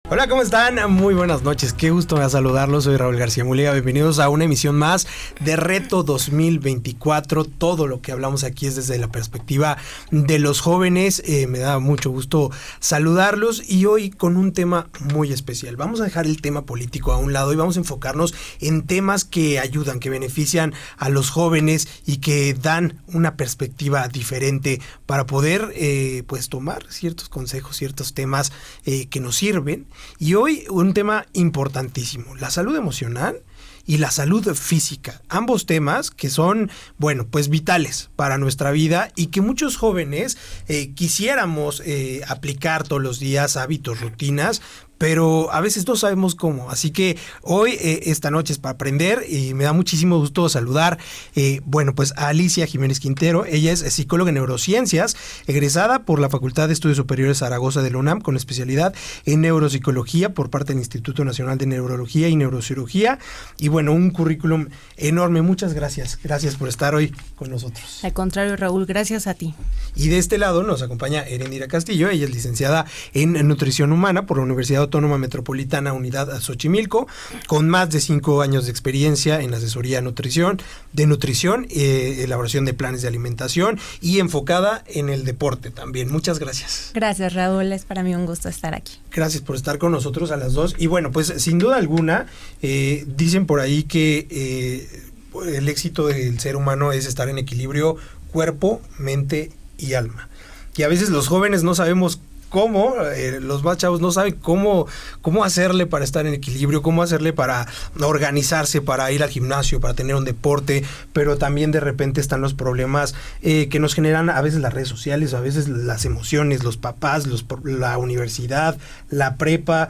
Hola, ¿cómo están? Muy buenas noches, qué gusto me da saludarlos, soy Raúl García Mulega, bienvenidos a una emisión más de Reto 2024, todo lo que hablamos aquí es desde la perspectiva de los jóvenes, me da mucho gusto saludarlos y hoy con un tema muy especial, vamos a dejar el tema político a un lado y vamos a enfocarnos en temas que ayudan, que benefician a los jóvenes y que dan una perspectiva diferente para poder pues tomar ciertos consejos, ciertos temas que nos sirven. Y hoy un tema importantísimo, la salud emocional y la salud física, ambos temas que son, bueno, pues vitales para nuestra vida y que muchos jóvenes quisiéramos aplicar todos los días, hábitos, rutinas, pero a veces no sabemos cómo, así que hoy, esta noche es para aprender y me da muchísimo gusto saludar, bueno, pues a Alicia Jiménez Quintero. Ella es psicóloga en neurociencias, egresada por la Facultad de Estudios Superiores Zaragoza de la UNAM, con especialidad en neuropsicología por parte del Instituto Nacional de Neurología y Neurocirugía, y bueno, un currículum enorme. Muchas gracias por estar hoy con nosotros. Al contrario, Raúl, gracias a ti. Y de este lado nos acompaña Erendira Castillo. Ella es licenciada en nutrición humana por la Universidad Autónoma Metropolitana Unidad Xochimilco, con más de 5 años de experiencia en asesoría de nutrición, elaboración de planes de alimentación y enfocada en el deporte también. Muchas gracias. Gracias, Raúl, es para mí un gusto estar aquí. Gracias por estar con nosotros a las dos. Y bueno, pues sin duda alguna, dicen por ahí que el éxito del ser humano es estar en equilibrio cuerpo, mente y alma. Y a veces los jóvenes no sabemos cómo, los más chavos no saben cómo hacerle para estar en equilibrio, cómo hacerle para organizarse, para ir al gimnasio, para tener un deporte, pero también de repente están los problemas que nos generan a veces las redes sociales, a veces las emociones, los papás, la universidad, la prepa,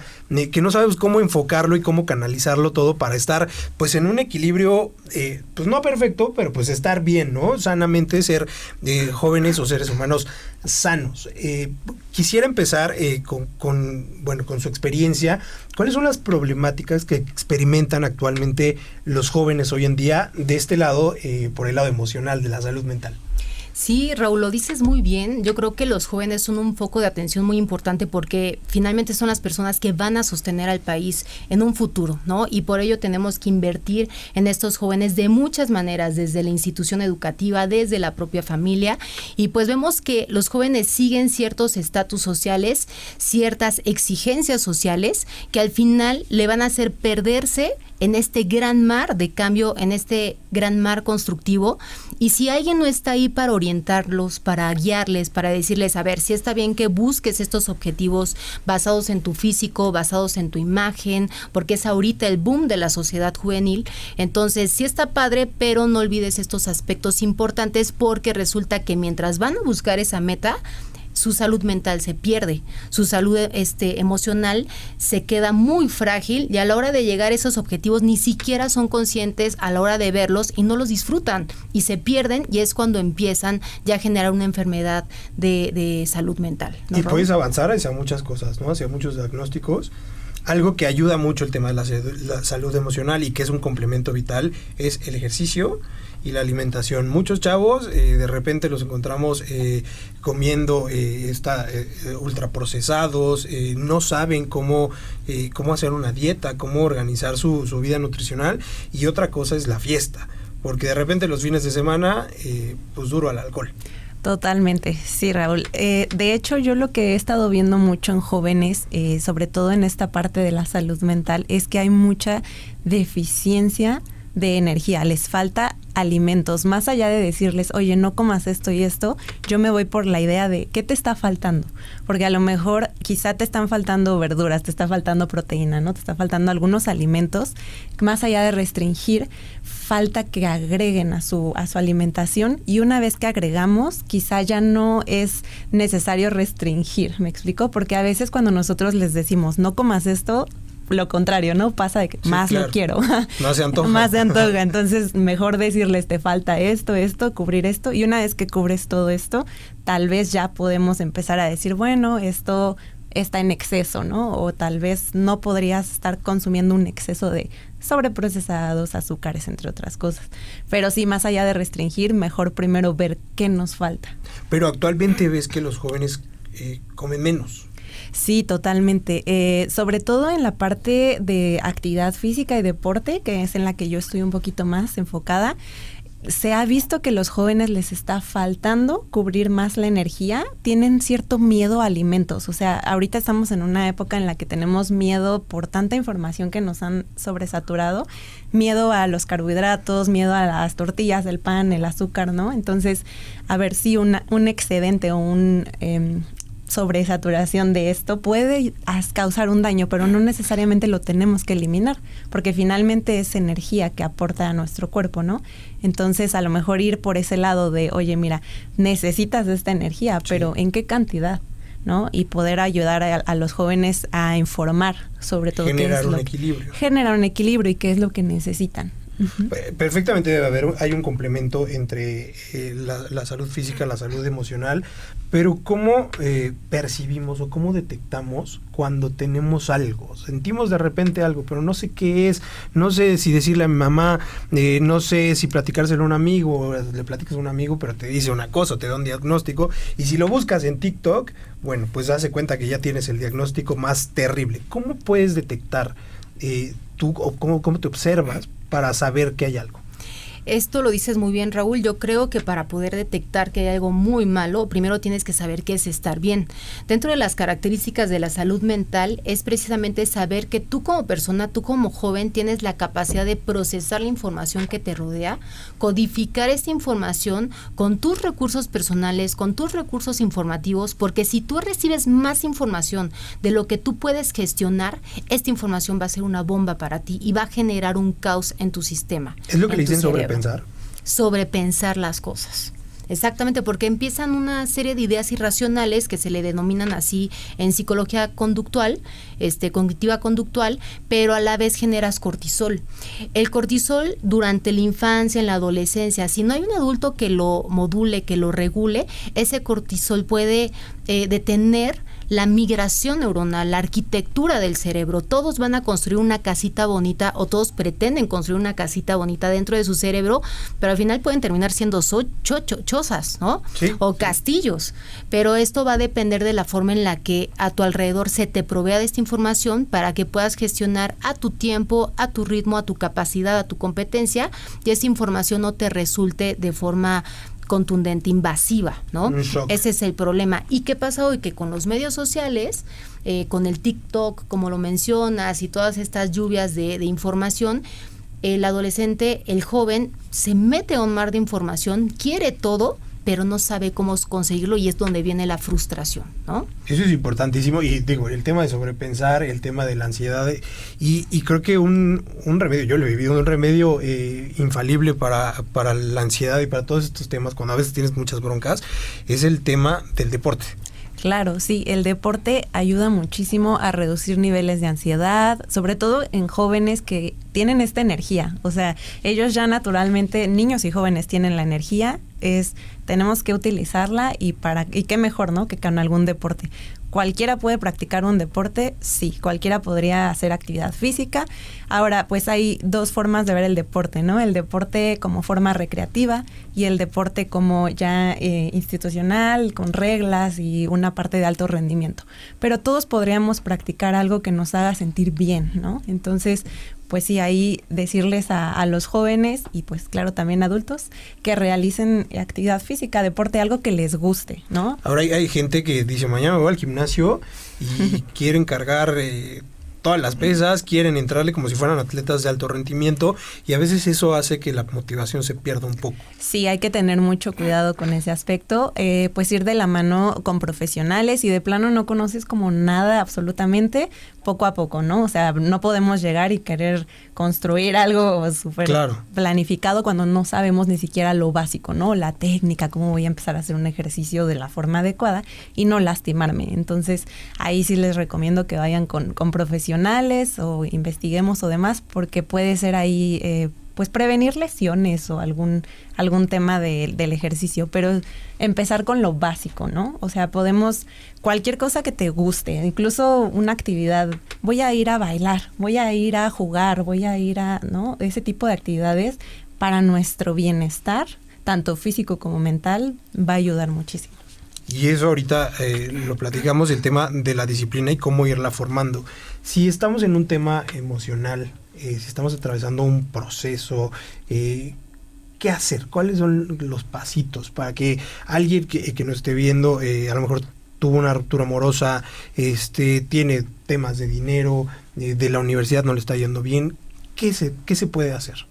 que no sabemos cómo enfocarlo y cómo canalizarlo todo para estar pues en un equilibrio, pues no perfecto, pero pues estar bien, ¿no? Sanamente, ser jóvenes o seres humanos sanos. Quisiera empezar con su experiencia. ¿Cuáles son las problemáticas que experimentan actualmente los jóvenes hoy en día de este lado, por el lado emocional, de la salud mental? Sí, Raúl, lo dices muy bien. Yo creo que los jóvenes son un foco de atención muy importante porque finalmente son las personas que van a sostener al país en un futuro, ¿no? Y por ello tenemos que invertir en estos jóvenes de muchas maneras, desde la institución educativa, desde la propia familia. Y pues vemos que los jóvenes siguen ciertos estatus sociales, ciertas exigencias sociales que al final le van a hacer perderse en este gran mar de cambio, en este gran mar constructivo. Y si alguien no está ahí para orientarlos, para guiarles, para decirles, a ver, si está bien que busques estos objetivos basados en tu físico, basados en tu imagen, porque es ahorita el boom de la sociedad juvenil, entonces sí está padre, pero no olvides estos aspectos importantes, porque resulta que mientras van a buscar esa meta, su salud mental se pierde, su salud emocional se queda muy frágil y a la hora de llegar a esos objetivos ni siquiera son conscientes a la hora de verlos y no los disfrutan y se pierden, y es cuando empiezan ya a generar una enfermedad de salud mental, ¿no, y Raúl? puedes avanzar hacia muchas cosas, ¿no? Hacia muchos diagnósticos. Algo que ayuda mucho el tema de la salud emocional y que es un complemento vital es el ejercicio y la alimentación. Muchos chavos de repente los encontramos comiendo ultraprocesados, no saben cómo hacer una dieta, cómo organizar su vida nutricional, y otra cosa es la fiesta, porque de repente los fines de semana pues duro al alcohol. Totalmente, sí, Raúl. De hecho, yo lo que he estado viendo mucho en jóvenes, sobre todo en esta parte de la salud mental, es que hay mucha deficiencia de energía, les falta alimentos. Más allá de decirles, oye, no comas esto y esto, yo me voy por la idea de ¿qué te está faltando? Porque a lo mejor quizá te están faltando verduras, te está faltando proteína, ¿no? Te está faltando algunos alimentos. Más allá de restringir, falta que agreguen a su alimentación, y una vez que agregamos, quizá ya no es necesario restringir, ¿me explico? Porque a veces cuando nosotros les decimos, no comas esto, lo contrario, ¿no? Pasa de que sí, más claro, lo quiero. Más se antoja. Más se antoja. Entonces, mejor decirles, te falta esto, cubrir esto. Y una vez que cubres todo esto, tal vez ya podemos empezar a decir, bueno, esto está en exceso, ¿no? O tal vez no podrías estar consumiendo un exceso de sobreprocesados, azúcares, entre otras cosas. Pero sí, más allá de restringir, mejor primero ver qué nos falta. Pero actualmente ves que los jóvenes comen menos. Sí, totalmente. Sobre todo en la parte de actividad física y deporte, que es en la que yo estoy un poquito más enfocada. Se ha visto que los jóvenes les está faltando cubrir más la energía, tienen cierto miedo a alimentos, o sea, ahorita estamos en una época en la que tenemos miedo por tanta información que nos han sobresaturado, miedo a los carbohidratos, miedo a las tortillas, el pan, el azúcar, ¿no? Entonces, a ver si un excedente o un sobresaturación de esto puede causar un daño, pero no necesariamente lo tenemos que eliminar, porque finalmente es energía que aporta a nuestro cuerpo, ¿no? Entonces, a lo mejor ir por ese lado de, oye, mira, necesitas esta energía, pero ¿en qué cantidad? ¿No? Y poder ayudar a los jóvenes a informar sobre todo generar un equilibrio. Generar un equilibrio y qué es lo que necesitan. Uh-huh. Perfectamente debe haber, hay un complemento entre la salud física, la salud emocional, pero ¿cómo percibimos o cómo detectamos cuando tenemos algo? Sentimos de repente algo, pero no sé qué es, no sé si decirle a mi mamá, no sé si platicárselo a un amigo, o le platicas a un amigo, pero te dice una cosa, te da un diagnóstico, y si lo buscas en TikTok, bueno, pues hace cuenta que ya tienes el diagnóstico más terrible. ¿Cómo puedes detectar tú, o cómo te observas para saber que hay algo? Esto lo dices muy bien, Raúl. Yo creo que para poder detectar que hay algo muy malo, primero tienes que saber qué es estar bien. Dentro de las características de la salud mental es precisamente saber que tú como persona, tú como joven, tienes la capacidad de procesar la información que te rodea, codificar esta información con tus recursos personales, con tus recursos informativos, porque si tú recibes más información de lo que tú puedes gestionar, esta información va a ser una bomba para ti y va a generar un caos en tu sistema. Es lo que le dicen sobrepensar. Sobrepensar las cosas. Exactamente, porque empiezan una serie de ideas irracionales que se le denominan así en psicología conductual, cognitiva conductual, pero a la vez generas cortisol. El cortisol durante la infancia, en la adolescencia, si no hay un adulto que lo module, que lo regule, ese cortisol puede detener la migración neuronal, la arquitectura del cerebro. Todos van a construir una casita bonita, o todos pretenden construir una casita bonita dentro de su cerebro, pero al final pueden terminar siendo chozas, ¿no? Sí. O castillos. Pero esto va a depender de la forma en la que a tu alrededor se te provea de esta información para que puedas gestionar a tu tiempo, a tu ritmo, a tu capacidad, a tu competencia, y esa información no te resulte de forma contundente, invasiva, ¿no? Ese es el problema. ¿Y qué pasa hoy? Que con los medios sociales, con el TikTok, como lo mencionas, y todas estas lluvias de información, el adolescente, el joven, se mete a un mar de información, quiere todo, pero no sabe cómo conseguirlo, y es donde viene la frustración, ¿no? Eso es importantísimo, y digo, el tema de sobrepensar, el tema de la ansiedad, y creo que un remedio, yo lo he vivido, un remedio infalible para la ansiedad y para todos estos temas, cuando a veces tienes muchas broncas, es el tema del deporte. Claro, sí, el deporte ayuda muchísimo a reducir niveles de ansiedad, sobre todo en jóvenes que tienen esta energía. O sea, ellos ya naturalmente, niños y jóvenes, tienen la energía, tenemos que utilizarla, y qué mejor, ¿no?, que con algún deporte. ¿Cualquiera puede practicar un deporte? Sí, cualquiera podría hacer actividad física. Ahora, pues hay dos formas de ver el deporte, ¿no? El deporte como forma recreativa y el deporte como ya institucional, con reglas y una parte de alto rendimiento. Pero todos podríamos practicar algo que nos haga sentir bien, ¿no? Entonces, pues sí, ahí decirles a los jóvenes, y pues claro, también adultos, que realicen actividad física, deporte, algo que les guste, ¿no? Ahora hay gente que dice, mañana me voy al gimnasio y quieren cargar todas las pesas, quieren entrarle como si fueran atletas de alto rendimiento, y a veces eso hace que la motivación se pierda un poco. Sí, hay que tener mucho cuidado con ese aspecto, pues ir de la mano con profesionales, y de plano no conoces como nada absolutamente, poco a poco, ¿no? O sea, no podemos llegar y querer construir algo súper planificado cuando no sabemos ni siquiera lo básico, ¿no? La técnica, cómo voy a empezar a hacer un ejercicio de la forma adecuada y no lastimarme. Entonces, ahí sí les recomiendo que vayan con profesionales, o investiguemos o demás, porque puede ser ahí pues prevenir lesiones o algún tema del ejercicio, pero empezar con lo básico, ¿no? O sea, podemos, cualquier cosa que te guste, incluso una actividad, voy a ir a bailar, voy a ir a jugar, voy a ir a, ¿no? Ese tipo de actividades para nuestro bienestar, tanto físico como mental, va a ayudar muchísimo. y eso ahorita lo platicamos, el tema de la disciplina y cómo irla formando. Si estamos en un tema emocional, si estamos atravesando un proceso, ¿qué hacer? ¿Cuáles son los pasitos para que alguien que nos esté viendo, a lo mejor tuvo una ruptura amorosa, tiene temas de dinero, de la universidad no le está yendo bien? ¿Qué se puede hacer?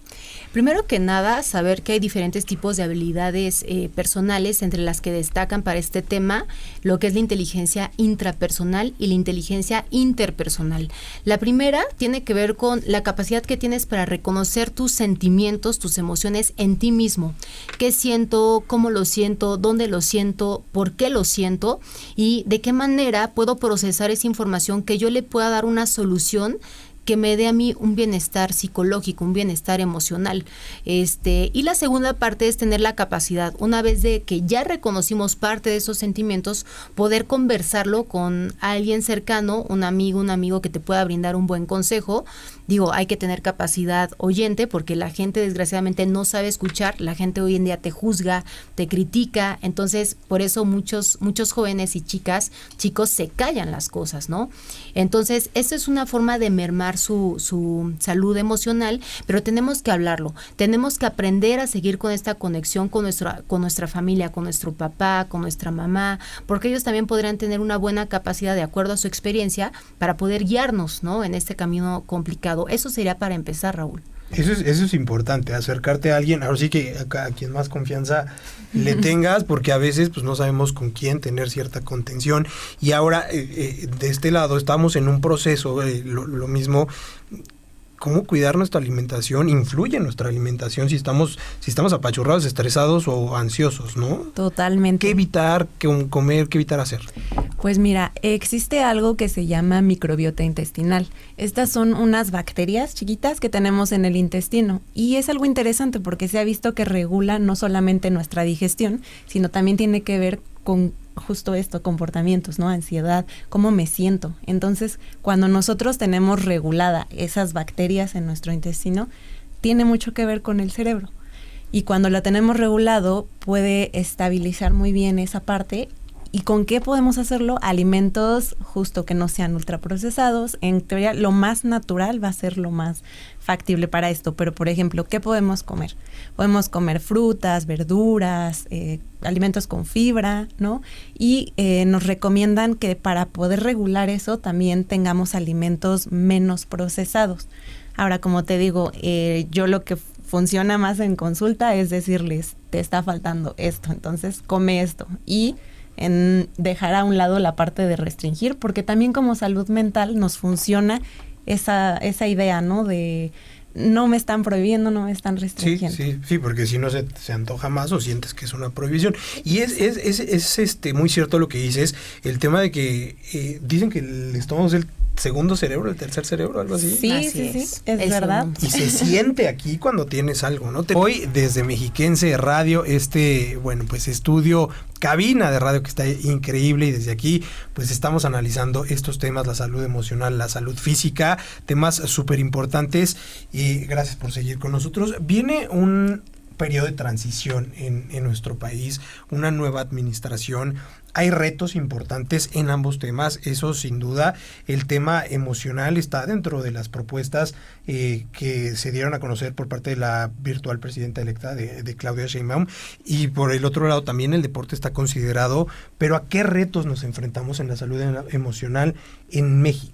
Primero que nada, saber que hay diferentes tipos de habilidades personales, entre las que destacan para este tema lo que es la inteligencia intrapersonal y la inteligencia interpersonal. La primera tiene que ver con la capacidad que tienes para reconocer tus sentimientos, tus emociones en ti mismo. ¿Qué siento? ¿Cómo lo siento? ¿Dónde lo siento? ¿Por qué lo siento? Y de qué manera puedo procesar esa información que yo le pueda dar una solución que me dé a mí un bienestar psicológico, un bienestar emocional. Y la segunda parte es tener la capacidad, una vez de que ya reconocimos parte de esos sentimientos, poder conversarlo con alguien cercano, un amigo que te pueda brindar un buen consejo. Digo, hay que tener capacidad oyente, porque la gente desgraciadamente no sabe escuchar, la gente hoy en día te juzga, te critica, entonces por eso muchos jóvenes y chicos se callan las cosas, ¿no? Entonces, esa es una forma de mermar su salud emocional, pero tenemos que hablarlo, tenemos que aprender a seguir con esta conexión con nuestra familia, con nuestro papá, con nuestra mamá, porque ellos también podrían tener una buena capacidad de acuerdo a su experiencia para poder guiarnos, ¿no?, en este camino complicado. Eso sería para empezar, Raúl. Eso es importante, acercarte a alguien, ahora sí que a quien más confianza le tengas, porque a veces pues no sabemos con quién tener cierta contención. Y ahora de este lado estamos en un proceso, lo mismo. ¿Cómo cuidar nuestra alimentación? Influye en nuestra alimentación si estamos apachurrados, estresados o ansiosos, ¿no? Totalmente. ¿Qué evitar comer, qué evitar hacer? Pues mira, existe algo que se llama microbiota intestinal. Estas son unas bacterias chiquitas que tenemos en el intestino y es algo interesante porque se ha visto que regula no solamente nuestra digestión, sino también tiene que ver con justo esto, comportamientos, ¿no? Ansiedad, cómo me siento. Entonces, cuando nosotros tenemos regulada esas bacterias en nuestro intestino, tiene mucho que ver con el cerebro. Y cuando la tenemos regulado, puede estabilizar muy bien esa parte. ¿Y con qué podemos hacerlo? Alimentos justo que no sean ultraprocesados. En teoría, lo más natural va a ser lo más factible para esto. Pero, por ejemplo, ¿qué podemos comer? Podemos comer frutas, verduras, alimentos con fibra, ¿no? Y nos recomiendan que para poder regular eso también tengamos alimentos menos procesados. Ahora, como te digo, yo lo que funciona más en consulta es decirles, te está faltando esto, entonces come esto. Y en dejar a un lado la parte de restringir, porque también como salud mental nos funciona esa idea, ¿no? De no me están prohibiendo, no me están restringiendo. Sí, porque si no se antoja más o sientes que es una prohibición. Y es muy cierto lo que dices, el tema de que dicen que el estómago es el segundo cerebro, el tercer cerebro, algo así. Sí, es verdad. Y se siente aquí cuando tienes algo, ¿no? Hoy desde Mexiquense Radio, pues estudio, cabina de radio que está increíble, y desde aquí pues estamos analizando estos temas, la salud emocional, la salud física, temas súper importantes, y gracias por seguir con nosotros. Viene un periodo de transición en nuestro país, una nueva administración. Hay retos importantes en ambos temas, eso sin duda. El tema emocional está dentro de las propuestas que se dieron a conocer por parte de la virtual presidenta electa de Claudia Sheinbaum, y por el otro lado también el deporte está considerado. Pero ¿a qué retos nos enfrentamos en la salud emocional en México?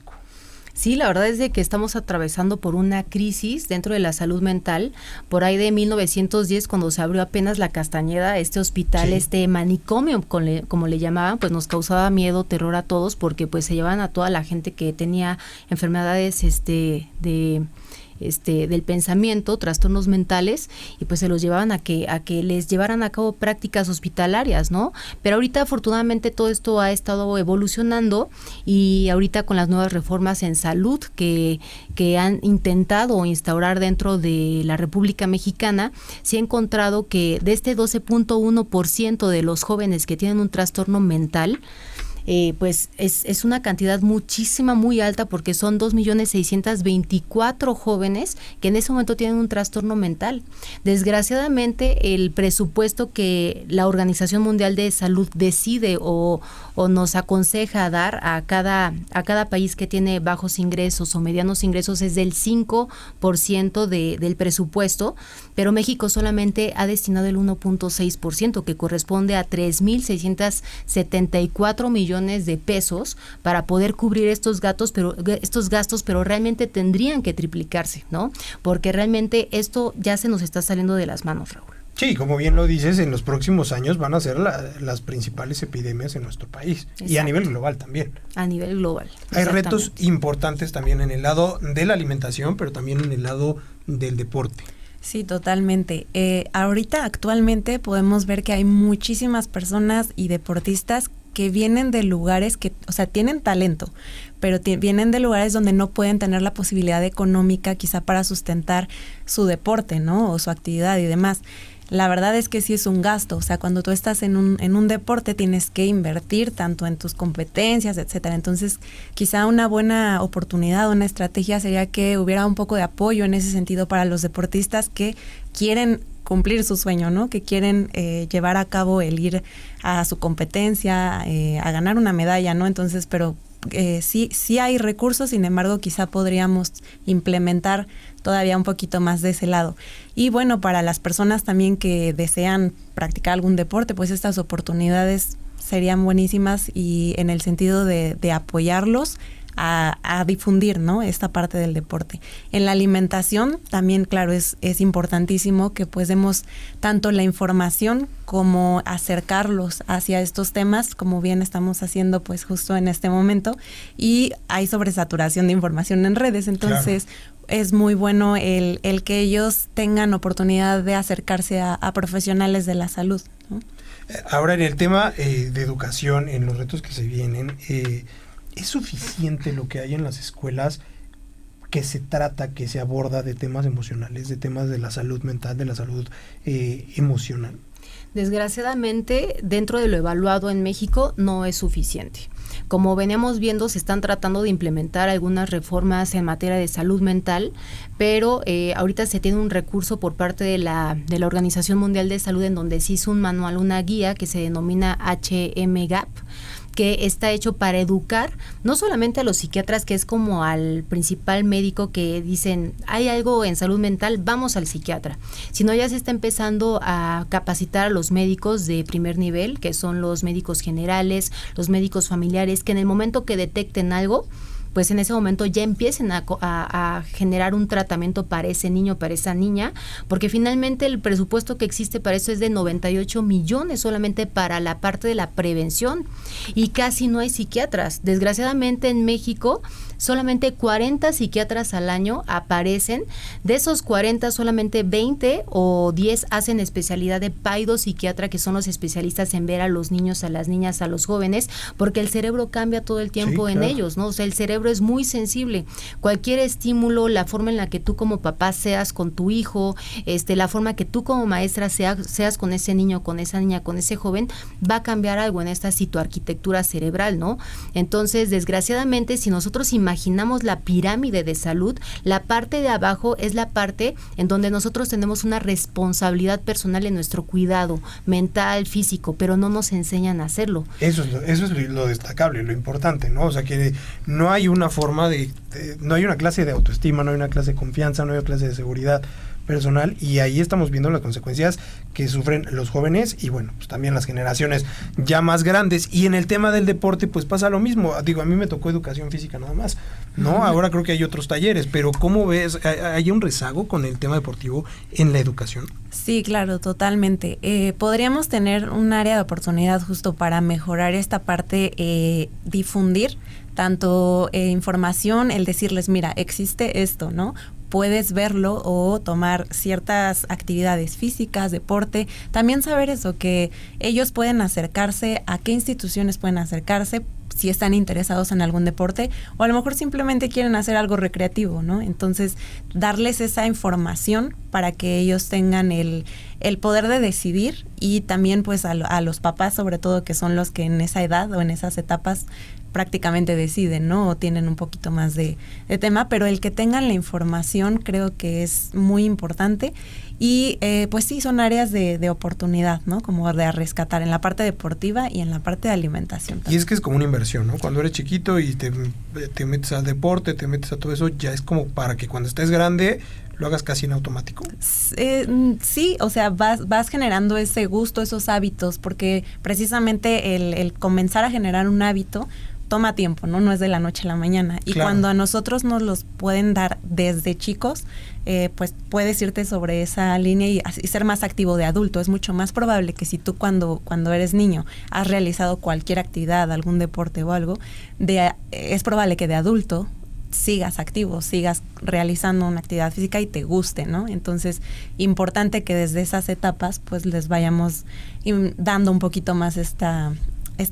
Sí, la verdad es de que estamos atravesando por una crisis dentro de la salud mental. Por ahí de 1910, cuando se abrió apenas la Castañeda, este hospital, sí, este manicomio, como le llamaban, pues nos causaba miedo, terror a todos, porque pues se llevaban a toda la gente que tenía enfermedades del pensamiento, trastornos mentales, y pues se los llevaban a que les llevaran a cabo prácticas hospitalarias, ¿no? Pero ahorita afortunadamente todo esto ha estado evolucionando, y ahorita con las nuevas reformas en salud que han intentado instaurar dentro de la República Mexicana, se ha encontrado que de este 12.1% de los jóvenes que tienen un trastorno mental, pues es una cantidad muchísima, muy alta, porque son 2.624.000 jóvenes que en ese momento tienen un trastorno mental. Desgraciadamente, el presupuesto que la Organización Mundial de Salud decide o nos aconseja dar a cada país que tiene bajos ingresos o medianos ingresos es del 5% del presupuesto, pero México solamente ha destinado el 1.6%, que corresponde a 3.674 millones de pesos para poder cubrir estos gastos, pero realmente tendrían que triplicarse, ¿no? Porque realmente esto ya se nos está saliendo de las manos, Raúl. Sí, como bien lo dices, en los próximos años van a ser las principales epidemias en nuestro país. Exacto. Y a nivel global también. A nivel global. Hay retos importantes también en el lado de la alimentación, pero también en el lado del deporte. Sí, totalmente. Ahorita, actualmente, podemos ver que hay muchísimas personas y deportistas que vienen de lugares que, o sea, tienen talento, pero vienen de lugares donde no pueden tener la posibilidad económica quizá para sustentar su deporte, ¿no? O su actividad y demás. La verdad es que sí es un gasto, o sea, cuando tú estás en un deporte tienes que invertir tanto en tus competencias, etcétera. Entonces, quizá una buena oportunidad, una estrategia sería que hubiera un poco de apoyo en ese sentido para los deportistas que quieren cumplir su sueño, ¿no? Que quieren llevar a cabo el ir a su competencia, a ganar una medalla, ¿no? Entonces, pero sí hay recursos, sin embargo, quizá podríamos implementar todavía un poquito más de ese lado. Y bueno, para las personas también que desean practicar algún deporte, pues estas oportunidades serían buenísimas y en el sentido de apoyarlos a difundir, ¿no? Esta parte del deporte. En la alimentación también, claro, es importantísimo que pues demos tanto la información como acercarlos hacia estos temas, como bien estamos haciendo pues justo en este momento, y hay sobresaturación de información en redes, entonces claro, es muy bueno el que ellos tengan oportunidad de acercarse a profesionales de la salud, ¿no? Ahora, en el tema de educación, en los retos que se vienen, ¿es suficiente lo que hay en las escuelas que se aborda de temas emocionales, de temas de la salud mental, de la salud emocional? Desgraciadamente, dentro de lo evaluado en México, no es suficiente. Como veníamos viendo, se están tratando de implementar algunas reformas en materia de salud mental, pero ahorita se tiene un recurso por parte de la Organización Mundial de Salud en donde se hizo un manual, una guía que se denomina HMGAP, que está hecho para educar no solamente a los psiquiatras, que es como al principal médico que dicen hay algo en salud mental, vamos al psiquiatra, sino ya se está empezando a capacitar a los médicos de primer nivel, que son los médicos generales, los médicos familiares, que en el momento que detecten algo, pues en ese momento ya empiecen a generar un tratamiento para ese niño, para esa niña, porque finalmente el presupuesto que existe para eso es de 98 millones solamente para la parte de la prevención, y casi no hay psiquiatras. Desgraciadamente en México solamente 40 psiquiatras al año aparecen. De esos 40, solamente 20 o 10 hacen especialidad de psiquiatra, que son los especialistas en ver a los niños, a las niñas, a los jóvenes, porque el cerebro cambia todo el tiempo en ellos, ¿no? O sea, el cerebro es muy sensible. Cualquier estímulo, la forma en la que tú como papá seas con tu hijo, la forma que tú como maestra seas con ese niño, con esa niña, con ese joven, va a cambiar algo en esta citoarquitectura cerebral, ¿no? Entonces, desgraciadamente, si nosotros imaginamos la pirámide de salud, la parte de abajo es la parte en donde nosotros tenemos una responsabilidad personal en nuestro cuidado mental, físico, pero no nos enseñan a hacerlo. Eso es lo destacable, lo importante, ¿no? O sea, que no hay una forma no hay una clase de autoestima, no hay una clase de confianza, no hay una clase de seguridad personal, y ahí estamos viendo las consecuencias que sufren los jóvenes y bueno, pues también las generaciones ya más grandes. Y en el tema del deporte pues pasa lo mismo. Digo, a mí me tocó educación física nada más, ¿no? Ahora creo que hay otros talleres, pero ¿cómo ves? ¿Hay un rezago con el tema deportivo en la educación? Sí, claro, totalmente. Podríamos tener un área de oportunidad justo para mejorar esta parte, difundir tanto información, el decirles, mira, existe esto, ¿no? Puedes verlo o tomar ciertas actividades físicas, deporte. También saber eso, que ellos pueden acercarse, a qué instituciones pueden acercarse, si están interesados en algún deporte o a lo mejor simplemente quieren hacer algo recreativo, ¿no? Entonces, darles esa información para que ellos tengan el poder de decidir y también pues a los papás sobre todo, que son los que en esa edad o en esas etapas prácticamente deciden, ¿no? O tienen un poquito más de tema, pero el que tengan la información creo que es muy importante y pues sí, son áreas de oportunidad, ¿no? Como de rescatar en la parte deportiva y en la parte de alimentación también. Y es que es como una inversión, ¿no? Cuando eres chiquito y te metes al deporte, te metes a todo eso, ya es como para que cuando estés grande lo hagas casi en automático. Sí, o sea, vas generando ese gusto, esos hábitos, porque precisamente el comenzar a generar un hábito toma tiempo, ¿no? No es de la noche a la mañana. Y claro, cuando a nosotros nos los pueden dar desde chicos, pues puedes irte sobre esa línea y ser más activo de adulto. Es mucho más probable que si tú cuando eres niño has realizado cualquier actividad, algún deporte o algo, es probable que de adulto sigas activo, sigas realizando una actividad física y te guste, ¿no? Entonces, importante que desde esas etapas pues les vayamos dando un poquito más esta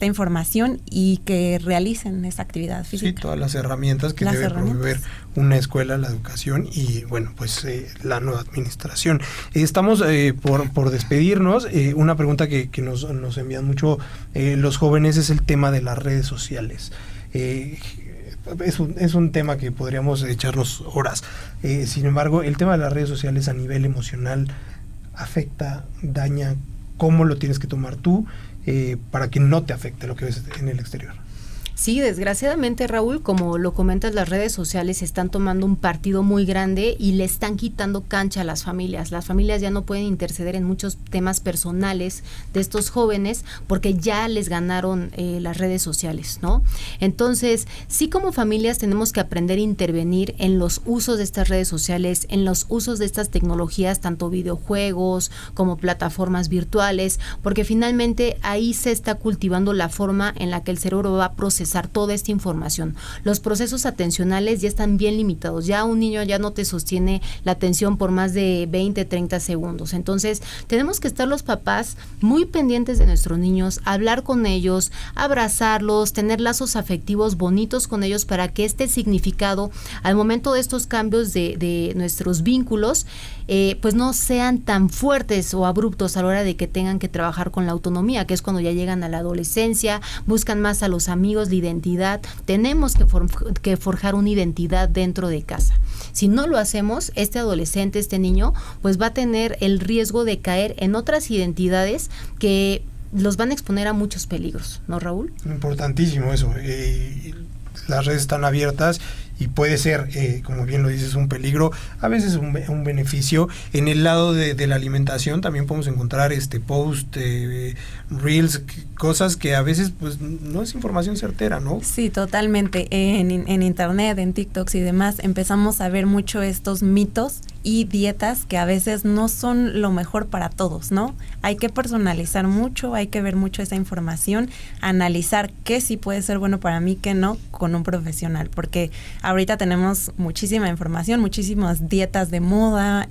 información y que realicen esa actividad física. Sí, todas las herramientas que debe promover una escuela, la educación y, bueno, pues la nueva administración. Estamos por despedirnos. Una pregunta que nos envían mucho los jóvenes es el tema de las redes sociales. Es un tema que podríamos echarnos horas. Sin embargo, el tema de las redes sociales a nivel emocional afecta, daña. ¿Cómo lo tienes que tomar tú para que no te afecte lo que ves en el exterior? Sí, desgraciadamente, Raúl, como lo comentas, las redes sociales están tomando un partido muy grande y le están quitando cancha a las familias. Las familias ya no pueden interceder en muchos temas personales de estos jóvenes porque ya les ganaron las redes sociales, ¿no? Entonces, sí, como familias tenemos que aprender a intervenir en los usos de estas redes sociales, en los usos de estas tecnologías, tanto videojuegos como plataformas virtuales, porque finalmente ahí se está cultivando la forma en la que el cerebro va a procesar toda esta información. Los procesos atencionales ya están bien limitados. Ya un niño ya no te sostiene la atención por más de 20, 30 segundos. Entonces, tenemos que estar los papás muy pendientes de nuestros niños, hablar con ellos, abrazarlos, tener lazos afectivos bonitos con ellos para que este significado, al momento de estos cambios de nuestros vínculos, pues no sean tan fuertes o abruptos a la hora de que tengan que trabajar con la autonomía, que es cuando ya llegan a la adolescencia, buscan más a los amigos, la identidad. Tenemos que forjar una identidad dentro de casa. Si no lo hacemos, este adolescente, este niño, pues va a tener el riesgo de caer en otras identidades que los van a exponer a muchos peligros, ¿no, Raúl? Importantísimo eso. Las redes están abiertas y puede ser, como bien lo dices, un peligro, a veces un beneficio. En el lado de la alimentación también podemos encontrar post, reels, cosas que a veces pues no es información certera, ¿no? Sí, totalmente. En internet, en TikToks y demás, empezamos a ver mucho estos mitos y dietas que a veces no son lo mejor para todos, ¿no? Hay que personalizar mucho, hay que ver mucho esa información, analizar qué sí puede ser bueno para mí, qué no, con un profesional, porque ahorita tenemos muchísima información, muchísimas dietas de moda,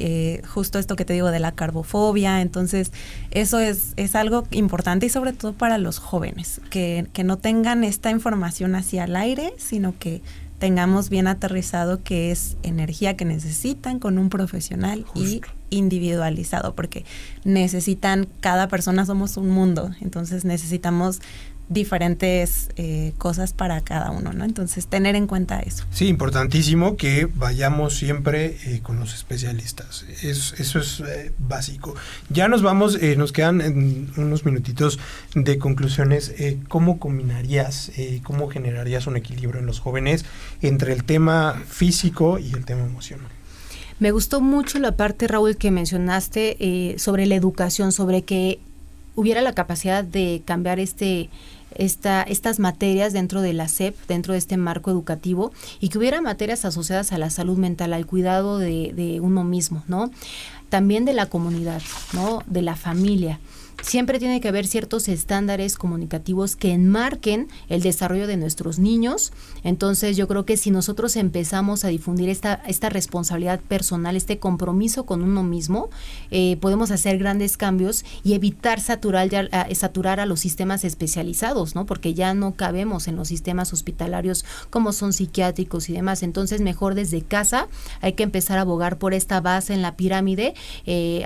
justo esto que te digo de la carbofobia, entonces eso es algo importante y sobre todo para los jóvenes, que no tengan esta información hacia el aire, sino que tengamos bien aterrizado que es energía que necesitan con un profesional. Justo. Y individualizado, porque necesitan, cada persona somos un mundo, entonces necesitamos diferentes cosas para cada uno, ¿no? Entonces, tener en cuenta eso. Sí, importantísimo que vayamos siempre con los especialistas. Eso es básico. Ya nos vamos, nos quedan unos minutitos de conclusiones. ¿Cómo combinarías, cómo generarías un equilibrio en los jóvenes entre el tema físico y el tema emocional? Me gustó mucho la parte, Raúl, que mencionaste sobre la educación, sobre que hubiera la capacidad de cambiar estas materias dentro de la SEP, dentro de este marco educativo, y que hubiera materias asociadas a la salud mental, al cuidado de uno mismo, ¿no? también de la comunidad, ¿no? De la familia. Siempre tiene que haber ciertos estándares comunicativos que enmarquen el desarrollo de nuestros niños. Entonces yo creo que si nosotros empezamos a difundir esta responsabilidad personal, este compromiso con uno mismo, podemos hacer grandes cambios y evitar saturar a los sistemas especializados, ¿no? Porque ya no cabemos en los sistemas hospitalarios como son psiquiátricos y demás. Entonces mejor desde casa hay que empezar a abogar por esta base en la pirámide,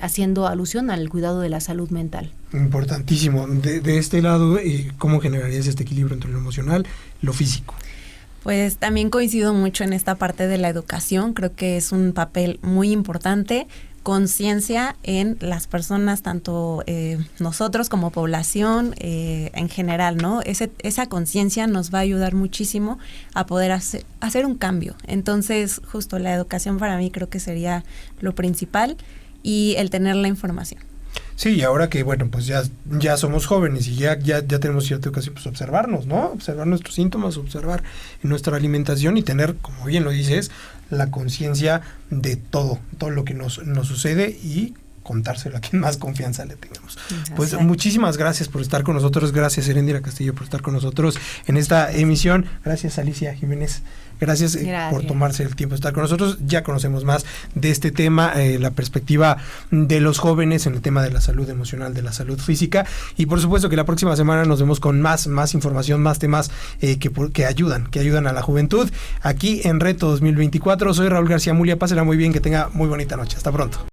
haciendo alusión al cuidado de la salud mental. Importantísimo. De este lado, ¿cómo generarías este equilibrio entre lo emocional y lo físico? Pues también coincido mucho en esta parte de la educación. Creo que es un papel muy importante. Conciencia en las personas, tanto nosotros como población en general, ¿no? Esa conciencia nos va a ayudar muchísimo a poder hacer un cambio. Entonces, justo la educación para mí creo que sería lo principal, y el tener la información. Sí, y ahora que, bueno, pues ya somos jóvenes y ya tenemos cierta educación, pues observarnos, ¿no? Observar nuestros síntomas, observar nuestra alimentación y tener, como bien lo dices, la conciencia de todo lo que nos sucede y contárselo a quien más confianza le tengamos. Pues muchísimas gracias por estar con nosotros. Gracias, Heréndira Castillo, por estar con nosotros en esta emisión. Gracias, Alicia Jiménez. Gracias por tomarse el tiempo de estar con nosotros. Ya conocemos más de este tema, la perspectiva de los jóvenes en el tema de la salud emocional, de la salud física, y por supuesto que la próxima semana nos vemos con más información, más temas que ayudan a la juventud aquí en Reto 2024. Soy Raúl García Mulia. Pásela muy bien, que tenga muy bonita noche. Hasta pronto.